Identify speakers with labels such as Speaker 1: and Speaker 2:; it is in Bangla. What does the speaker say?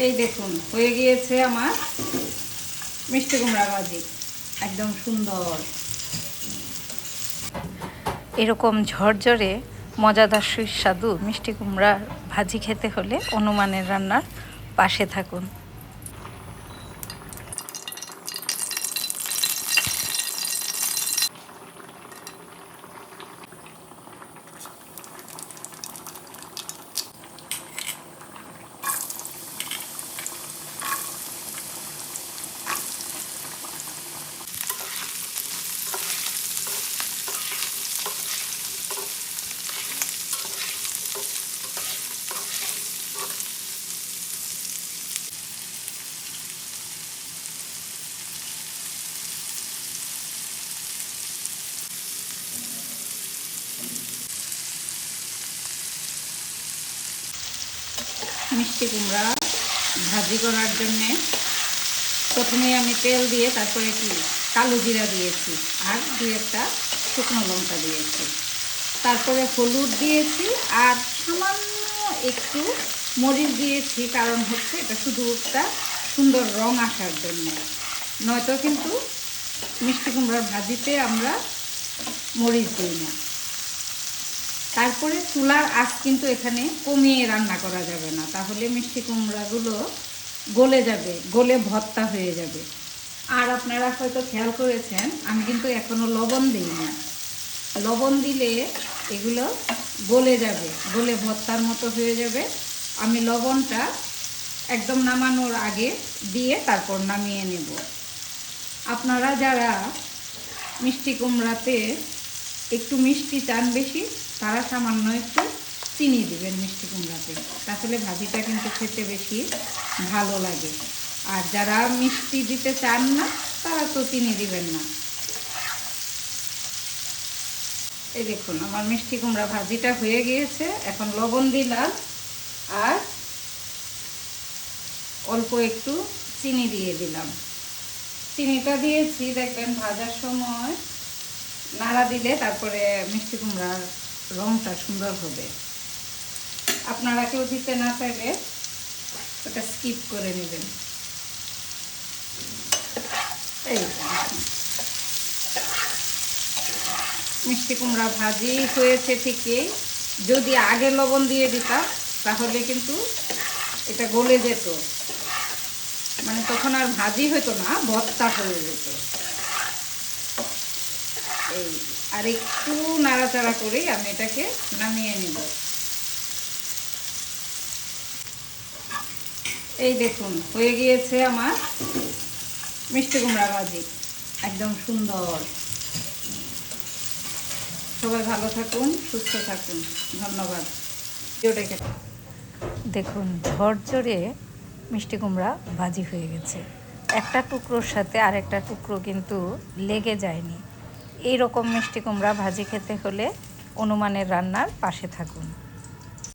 Speaker 1: এই দেখুন হয়ে গিয়েছে আমার মিষ্টি কুমড়া ভাজি, একদম সুন্দর।
Speaker 2: এরকম ঝরঝরে মজাদার সুস্বাদু মিষ্টি কুমড়ার ভাজি খেতে হলে অনুমানের রান্নার পাশে থাকুন।
Speaker 1: মিষ্টি কুমড়া ভাজি করার জন্যে প্রথমে আমি তেল দিয়ে তারপরে কালো জিরা দিয়েছি আর দুই একটা শুকনো লঙ্কা দিয়েছি, তারপরে হলুদ দিয়েছি আর সামান্য একটু মরিচ দিয়েছি, কারণ হচ্ছে এটা শুধু একটা সুন্দর রং আসার জন্য। নয়তো কিন্তু মিষ্টি কুমড়ার ভাজিতে আমরা মরিচ দিই না। তারপরে চুলার আঁচ কিন্তু এখানে কমিয়ে রান্না করা যাবে না, তাহলে মিষ্টি কুমড়াগুলো গলে যাবে, গলে ভর্তা হয়ে যাবে। আর আপনারা হয়তো খেয়াল করেছেন আমি কিন্তু এখনও লবণ দিইনি। লবণ দিলে এগুলো গলে যাবে, গলে ভর্তার মতো হয়ে যাবে। আমি লবণটা একদম নামানোর আগে দিয়ে তারপর নামিয়ে নেব। আপনারা যারা মিষ্টি কুমড়াতে একটু মিষ্টি চান বেশি, তারা সামান্য একটু চিনি দিবেন মিষ্টি কুমড়াতে, তাহলে ভাজিটা কিন্তু খেতে বেশি ভালো লাগে। আর যারা মিষ্টি দিতে চান না তারা তো চিনি দিবেন না। এই দেখুন আমার মিষ্টি কুমড়া ভাজিটা হয়ে গিয়েছে। এখন লবণ দিলাম আর অল্প একটু চিনি দিয়ে দিলাম। চিনিটা দিয়েছি, দেখবেন ভাজার সময় নাড়া দিলে তারপরে মিষ্টি কুমড়ার রংটা সুন্দর হবে। আপনারা কেউ দিতে না চাইলে ওটা স্কিপ করে নেবেন। এই মিষ্টি কুমড়া ভাজি হয়েছে ঠিকই, যদি আগে লবণ দিয়ে দিতাম তাহলে কিন্তু এটা গলে যেত, মানে তখন আর ভাজি হতো না, ভর্তা হয়ে যেত। এই আর একটু নাড়াচাড়া করেই আমি এটাকে নামিয়ে নেব। এই দেখুন হয়ে গিয়েছে আমার মিষ্টি কুমড়া ভাজি, একদম সুন্দর। সবাই ভালো থাকুন, সুস্থ থাকুন, ধন্যবাদ।
Speaker 2: দেখুন ঝরঝরে মিষ্টি কুমড়া ভাজি হয়ে গেছে, একটা টুকরোর সাথে আরেকটা টুকরো কিন্তু লেগে যায়নি। এই রকম মিষ্টি কুমড়া ভাজি খেতে হলে অনুমানের রান্নার পাশে থাকুন।